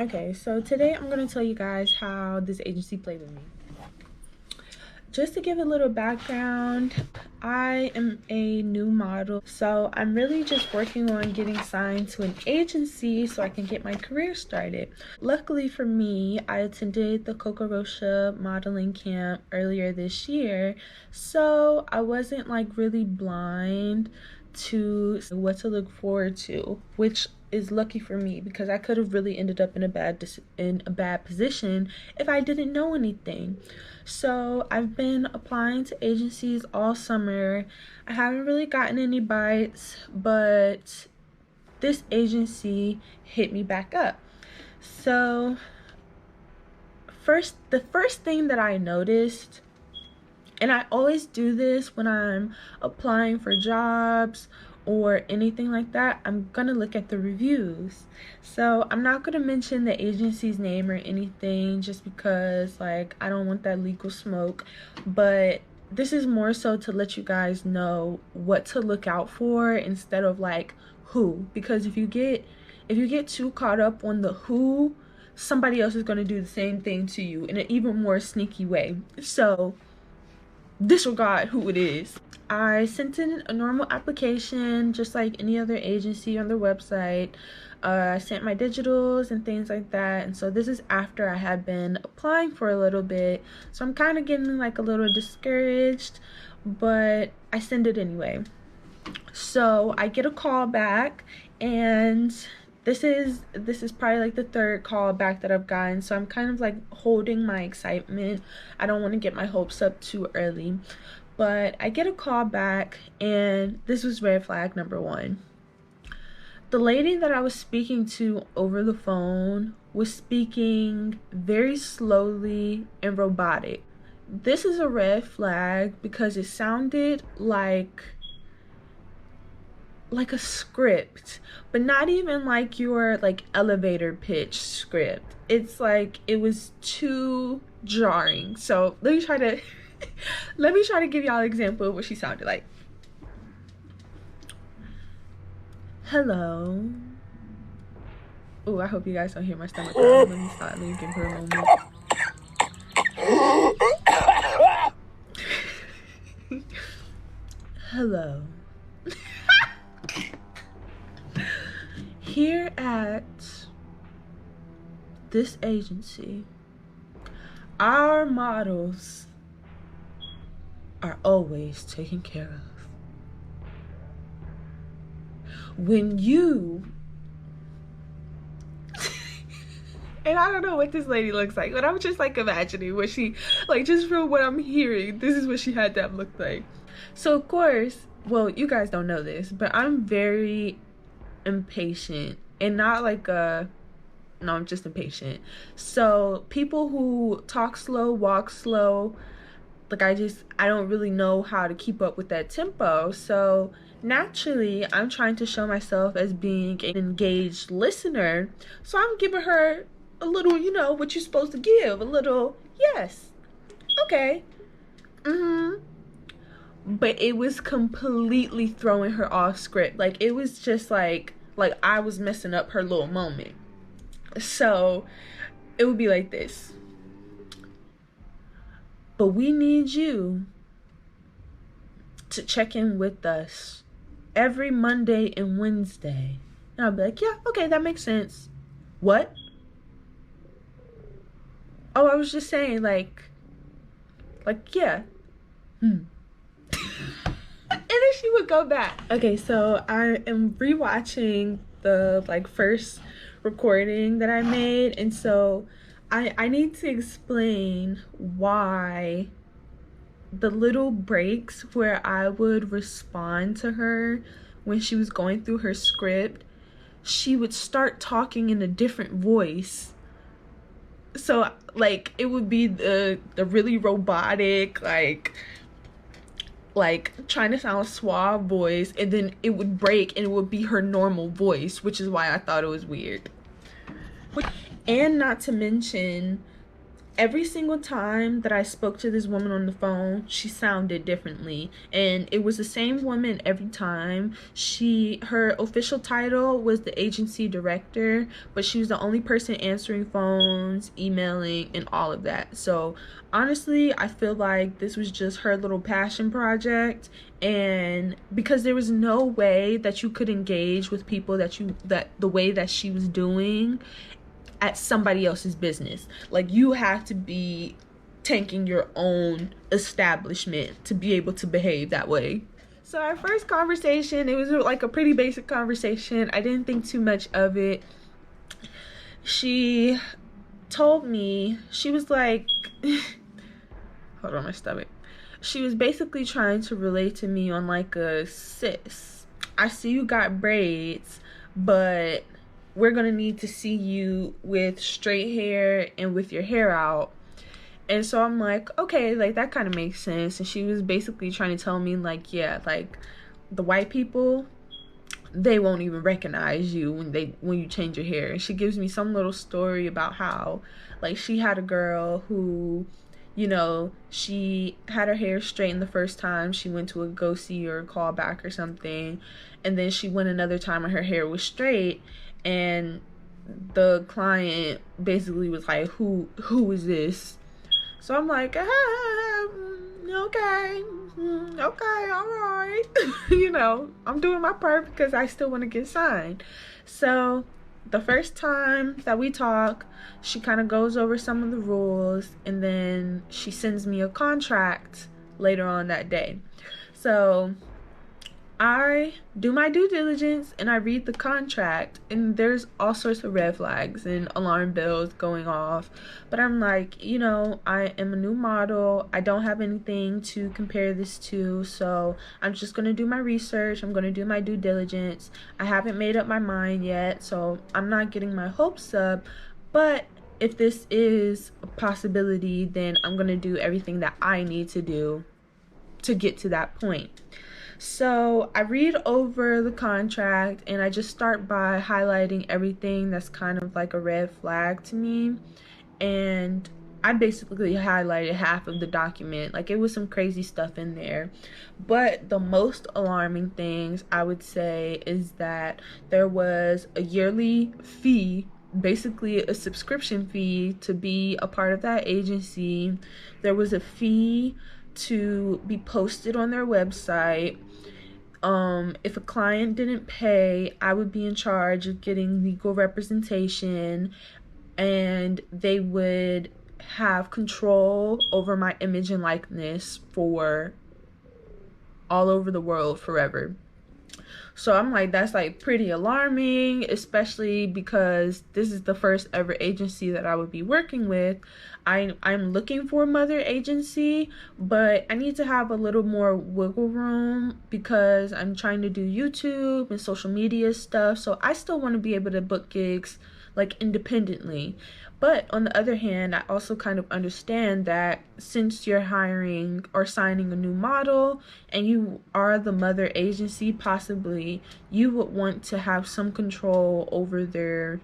Okay, so today I'm going to tell you guys how this agency played with me. Just to give a little background, I am a new model, so I'm really just working on getting signed to an agency so I can get my career started. Luckily for me, I attended the Coco Rocha modeling camp earlier this year, so I wasn't like really blind to what to look forward to, which is lucky for me because I could have really ended up in a bad position if I didn't know anything. So I've been applying to agencies all summer. I haven't really gotten any bites, but this agency hit me back up. So the first thing that I noticed, and I always do this when I'm applying for jobs or anything like that, I'm gonna look at the reviews. So I'm not gonna mention the agency's name or anything just because like I don't want that legal smoke, but this is more so to let you guys know what to look out for instead of like who, because if you get too caught up on the who, somebody else is going to do the same thing to you in an even more sneaky way. So disregard who it is. I sent in a normal application just like any other agency on their website. I sent my digitals and things like that, and so this is after I had been applying for a little bit, so I'm kind of getting like a little discouraged, but I send it anyway. So I get a call back, and this is probably like the third call back that I've gotten, so I'm kind of like holding my excitement. I don't want to get my hopes up too early, but I get a call back, and this was red flag number one. The lady that I was speaking to over the phone was speaking very slowly and robotic. This is a red flag because it sounded like a script, but not even like your like elevator pitch script. It's like it was too jarring. So let me try to let me try to give y'all an example of what she sounded like. Hello. Oh, I hope you guys don't hear my stomach growl. Let me stop. Let me give her a moment. Hello. Here at this agency, our models are always taken care of. When you and I don't know what this lady looks like, but I'm just like imagining what she, like, just from what I'm hearing, this is what she had to have looked like. So of course, well, you guys don't know this, but I'm very impatient, and not like no, I'm just impatient. So people who talk slow, walk slow, like I don't really know how to keep up with that tempo. So naturally, I'm trying to show myself as being an engaged listener. So I'm giving her a little, what you're supposed to give, a little, yes, okay, but it was completely throwing her off script. Like it was just like I was messing up her little moment. So it would be like this. But we need you to check in with us every Monday and Wednesday. And I'll be like, yeah, okay, that makes sense. What? Oh, I was just saying, like, yeah. And then she would go back. Okay, so I am rewatching the first recording that I made, and so I need to explain why the little breaks where I would respond to her when she was going through her script, she would start talking in a different voice. So like it would be the really robotic, like trying to sound suave voice, and then it would break and it would be her normal voice, which is why I thought it was weird. And not to mention, every single time that I spoke to this woman on the phone, she sounded differently, and it was the same woman every time. Her official title was the agency director, but she was the only person answering phones, emailing, and all of that. So honestly, I feel like this was just her little passion project, and because there was no way that you could engage with people that the way that she was doing at somebody else's business. Like, you have to be tanking your own establishment to be able to behave that way. So our first conversation, it was like a pretty basic conversation. I didn't think too much of it. She told me, she was like, hold on, my stomach. She was basically trying to relate to me on like a, sis, I see you got braids, but we're gonna need to see you with straight hair and with your hair out. And so I'm like, okay, like that kind of makes sense. And she was basically trying to tell me like, yeah, like the white people, they won't even recognize you when you change your hair. And she gives me some little story about how like she had a girl who, you know, she had her hair straightened the first time she went to a go see or a callback or something, and then she went another time and her hair was straight, and the client basically was like, who is this? So I'm like, okay, okay, all right. You know, I'm doing my part because I still want to get signed. So the first time that we talk, she kind of goes over some of the rules, and then she sends me a contract later on that day. So I do my due diligence and I read the contract, and there's all sorts of red flags and alarm bells going off. But I'm like, you know, I am a new model. I don't have anything to compare this to, so I'm just going to do my research. I'm going to do my due diligence. I haven't made up my mind yet, so I'm not getting my hopes up. But if this is a possibility, then I'm going to do everything that I need to do to get to that point. So I read over the contract and I just start by highlighting everything that's kind of like a red flag to me. And I basically highlighted half of the document. Like, it was some crazy stuff in there. But the most alarming things I would say is that there was a yearly fee, basically a subscription fee to be a part of that agency. There was a fee to be posted on their website. If a client didn't pay, I would be in charge of getting legal representation, and they would have control over my image and likeness for all over the world forever. So I'm like, that's like pretty alarming, especially because this is the first ever agency that I would be working with. I'm looking for a mother agency, but I need to have a little more wiggle room because I'm trying to do YouTube and social media stuff. So I still want to be able to book gigs like independently. But on the other hand, I also kind of understand that since you're hiring or signing a new model and you are the mother agency, possibly you would want to have some control over their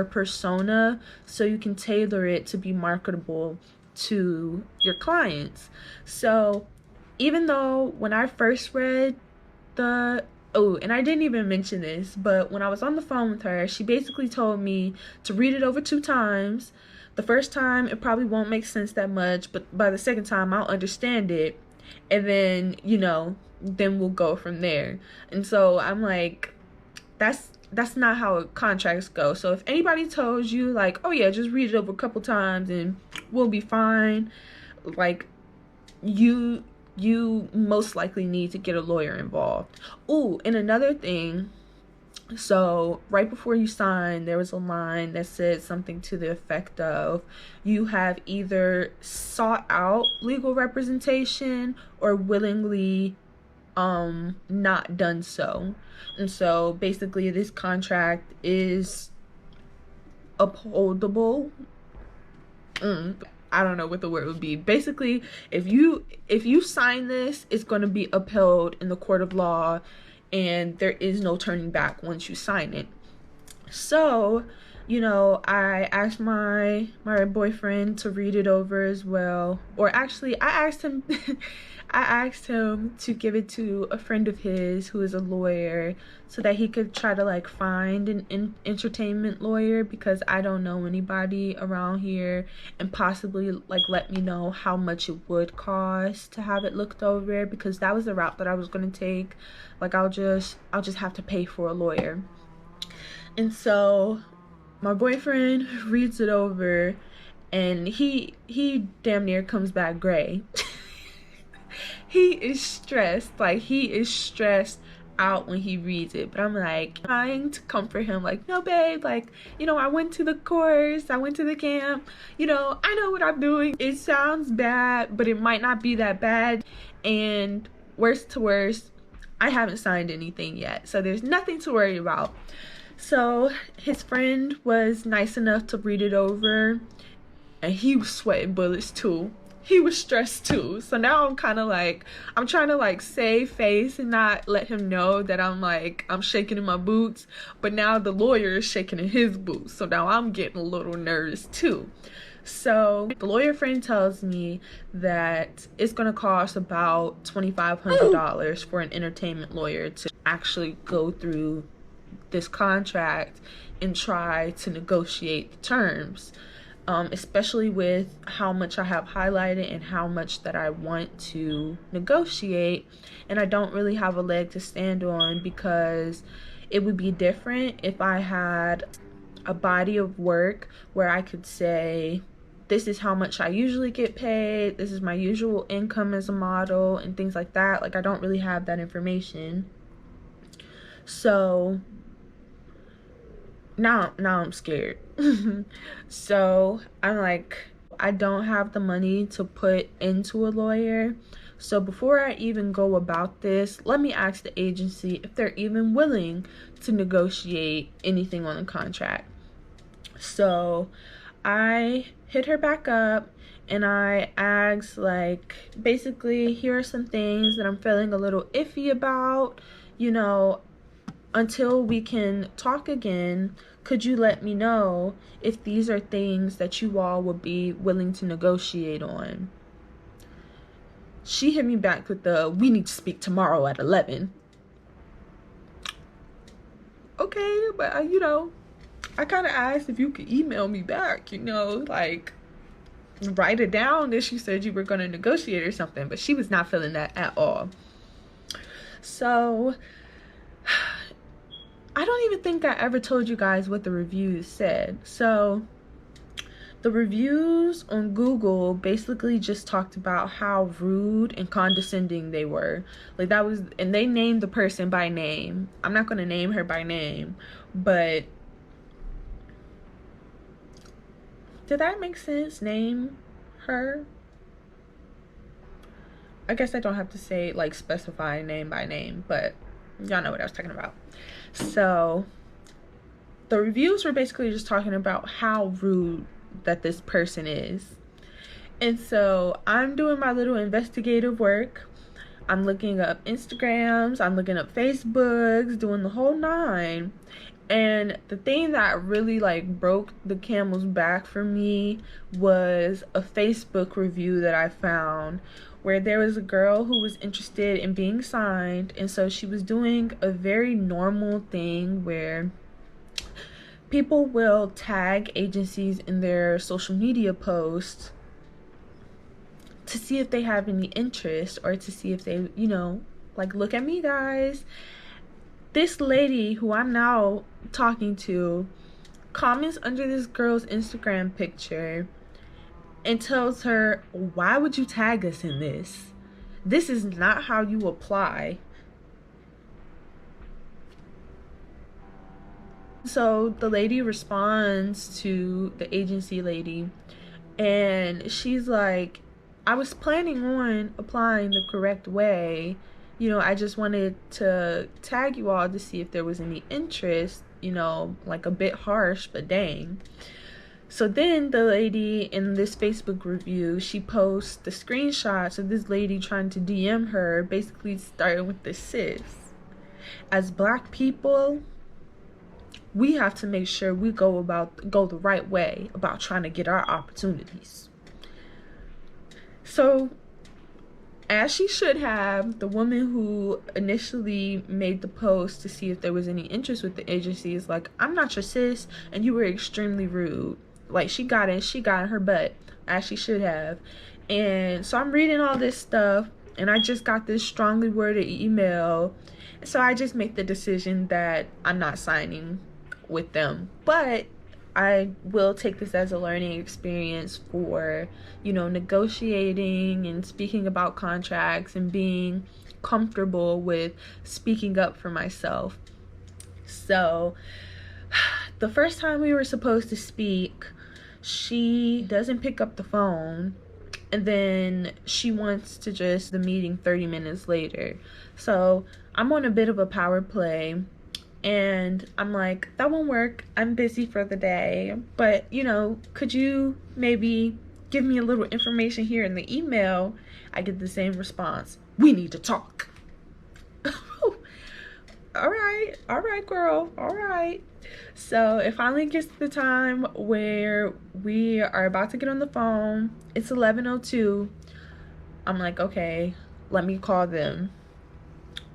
persona so you can tailor it to be marketable to your clients. So even though when I first read and I didn't even mention this, but when I was on the phone with her, she basically told me to read it over 2 times. The first time, it probably won't make sense that much, but by the second time, I'll understand it. And then, you know, then we'll go from there. And so I'm like, that's not how contracts go. So if anybody tells you like, oh yeah, just read it over a couple times and we'll be fine, like, you most likely need to get a lawyer involved. Ooh, and another thing, so right before you sign, there was a line that said something to the effect of, you have either sought out legal representation or willingly not done so. And so basically this contract is upholdable. I don't know what the word would be. Basically, if you sign this, it's going to be upheld in the court of law, and there is no turning back once you sign it. So you know, I asked my boyfriend to read it over as well. Or actually, I asked him I asked him to give it to a friend of his who is a lawyer so that he could try to like find an entertainment lawyer, because I don't know anybody around here, and possibly like let me know how much it would cost to have it looked over, because that was the route that I was going to take. Like I'll just have to pay for a lawyer. And so my boyfriend reads it over, and he damn near comes back gray. He is stressed. Like he is stressed out when he reads it. But I'm like trying to comfort him, like, no babe, like, you know, I went to the course, I went to the camp, you know, I know what I'm doing. It sounds bad, but it might not be that bad. And worst to worst, I haven't signed anything yet, so there's nothing to worry about. So his friend was nice enough to read it over, and he was sweating bullets too. He was stressed too. So now I'm kind of like, I'm trying to like save face and not let him know that I'm shaking in my boots. But now the lawyer is shaking in his boots. So now I'm getting a little nervous too. So the lawyer friend tells me that it's going to cost about $2,500 for an entertainment lawyer to actually go through this contract and try to negotiate the terms. Especially with how much I have highlighted and how much that I want to negotiate. And I don't really have a leg to stand on, because it would be different if I had a body of work where I could say, this is how much I usually get paid, this is my usual income as a model, and things like that. Like I don't really have that information. So now I'm scared. So I'm like, I don't have the money to put into a lawyer. So before I even go about this, let me ask the agency if they're even willing to negotiate anything on the contract. So I hit her back up and I asked, like, basically, here are some things that I'm feeling a little iffy about, you know, until we can talk again, could you let me know if these are things that you all would be willing to negotiate on? She hit me back with the, we need to speak tomorrow at 11. Okay, but you know, I kind of asked if you could email me back, you know, like write it down that you said you were going to negotiate or something, but she was not feeling that at all. So I don't even think I ever told you guys what the reviews said. So the reviews on Google basically just talked about how rude and condescending they were. Like that was, and they named the person by name. I'm not going to name her by name, but did that make sense? Name her? I guess I don't have to say, like, specify name by name, but y'all know what I was talking about. So the reviews were basically just talking about how rude that this person is. And so I'm doing my little investigative work. I'm looking up Instagrams, I'm looking up Facebooks, doing the whole nine. And the thing that really like broke the camel's back for me was a Facebook review that I found, where there was a girl who was interested in being signed, and so she was doing a very normal thing where people will tag agencies in their social media posts to see if they have any interest, or to see if they, you know, like, look at me guys. This lady who I'm now talking to comments under this girl's Instagram picture and tells her, why would you tag us in this? This is not how you apply. So the lady responds to the agency lady, and she's like, I was planning on applying the correct way. You know, I just wanted to tag you all to see if there was any interest, you know, like a bit harsh, but dang. So then the lady in this Facebook review, she posts the screenshots of this lady trying to DM her, basically starting with the sis. As black people, we have to make sure we go the right way about trying to get our opportunities. So, as she should have, the woman who initially made the post to see if there was any interest with the agency is like, I'm not your sis, and you were extremely rude. Like, she got in her butt, as she should have. And so I'm reading all this stuff, and I just got this strongly worded email. So I just make the decision that I'm not signing with them. But I will take this as a learning experience for, negotiating and speaking about contracts and being comfortable with speaking up for myself. So, the first time we were supposed to speak, she doesn't pick up the phone, and then she wants to just the meeting 30 minutes later. So, I'm on a bit of a power play. And I'm like, that won't work. I'm busy for the day. But, could you maybe give me a little information here in the email? I get the same response. We need to talk. All right, girl. All right. So it finally gets to the time where we are about to get on the phone. It's 11:02. I'm like, okay, let me call them.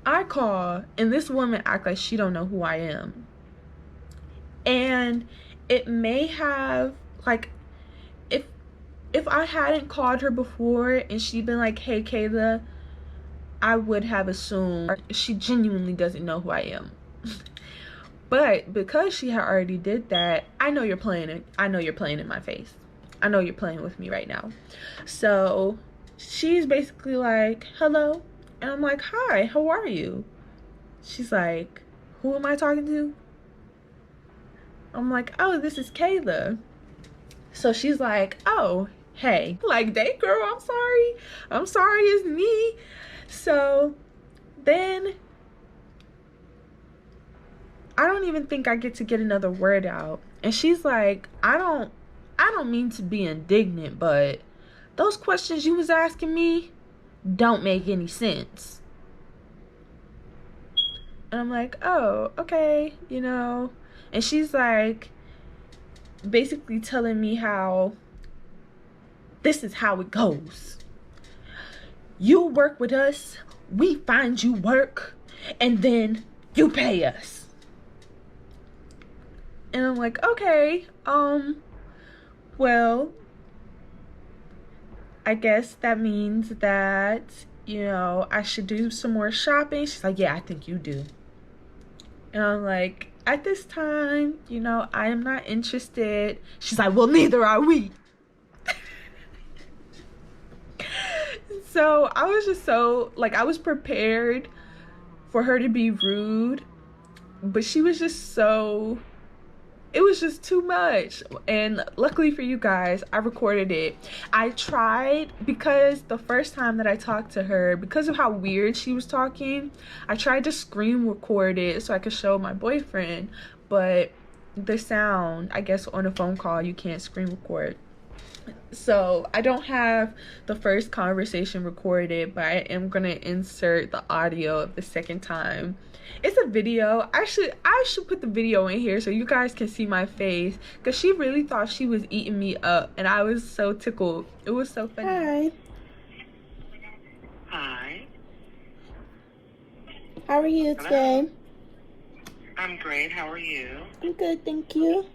I call, and this woman act like she don't know who I am. And it may have, like, if I hadn't called her before and she'd been like, hey, Kayla, I would have assumed she genuinely doesn't know who I am. But because she had already did that, I know you're playing in my face. I know you're playing with me right now. So she's basically like, hello. And I'm like, hi, how are you? She's like, who am I talking to? I'm like, oh, this is Kayla. So she's like, oh, hey. Like, dang, girl, I'm sorry, it's me. So then I don't even think I get to get another word out. And she's like, I don't mean to be indignant, but those questions you was asking me don't make any sense. And I'm like, oh, okay, And she's like, basically telling me how this is how it goes. You work with us, we find you work, and then you pay us. And I'm like, okay, well, I guess that means that, I should do some more shopping. She's like, yeah, I think you do. And I'm like, at this time, I am not interested. She's like, well, neither are we. So I was just I was prepared for her to be rude, but she was just it was just too much. And luckily for you guys, I recorded it. I tried, because the first time that I talked to her, because of how weird she was talking, I tried to screen record it so I could show my boyfriend, but the sound, I guess on a phone call, you can't screen record. So I don't have the first conversation recorded, but I am gonna insert the audio of the second time. It's a video. I should put the video in here so you guys can see my face, because she really thought she was eating me up, and I was so tickled. It was so funny. Hi. How are you today? I'm great. How are you? I'm good, thank you.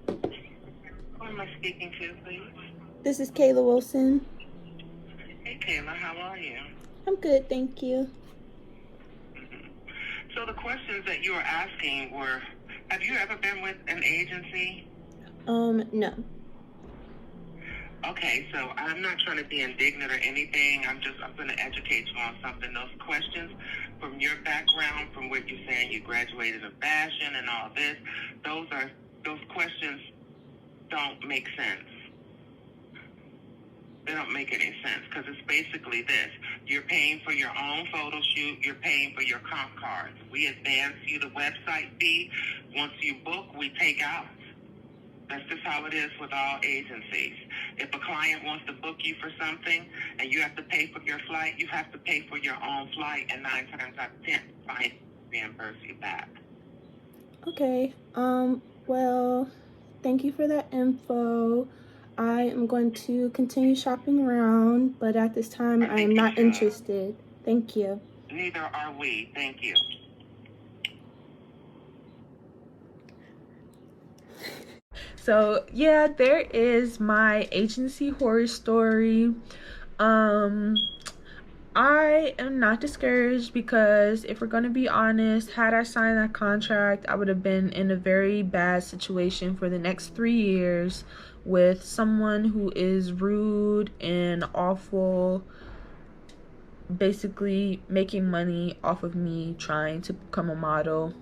Who am I speaking to, please? This is Kayla Wilson. Hey, Kayla. How are you? I'm good, thank you. So the questions that you were asking were, have you ever been with an agency? No. Okay, so I'm not trying to be indignant or anything. I'm going to educate you on something. Those questions from your background, from what you're saying, you graduated in fashion and all this, those questions don't make sense. They don't make any sense, because it's basically this. You're paying for your own photo shoot. You're paying for your comp cards. We advance you the website fee. Once you book, we take out. That's just how it is with all agencies. If a client wants to book you for something and you have to pay for your flight, you have to pay for your own flight, and 9 times out of 10, the client reimburse you back. Okay. Well, thank you for that info. I am going to continue shopping around, but at this time, I am not interested. Thank you. Neither are we. Thank you. So yeah, there is my agency horror story. um I am not discouraged, because if we're going to be honest, had I signed that contract, I would have been in a very bad situation for the next 3 years with someone who is rude and awful, basically making money off of me trying to become a model.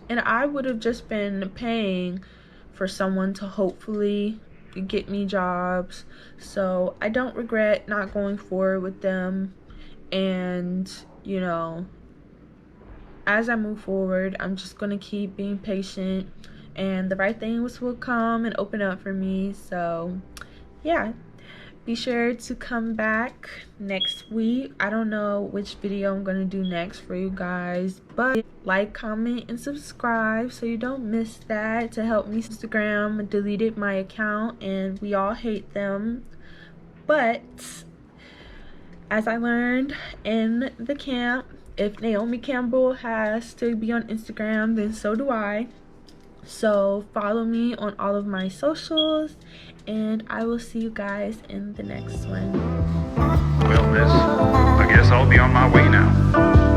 And I would have just been paying for someone to hopefully get me jobs. So I don't regret not going forward with them. And, you know, as I move forward, I'm just going to keep being patient, and the right things will come and open up for me. So, yeah. Be sure to come back next week. I don't know which video I'm going to do next for you guys, but like, comment, and subscribe so you don't miss that to help me. Instagram deleted my account and we all hate them. But as I learned in the camp, if Naomi Campbell has to be on Instagram, then so do I. So follow me on all of my socials, and I will see you guys in the next one. Well, miss, I guess I'll be on my way now.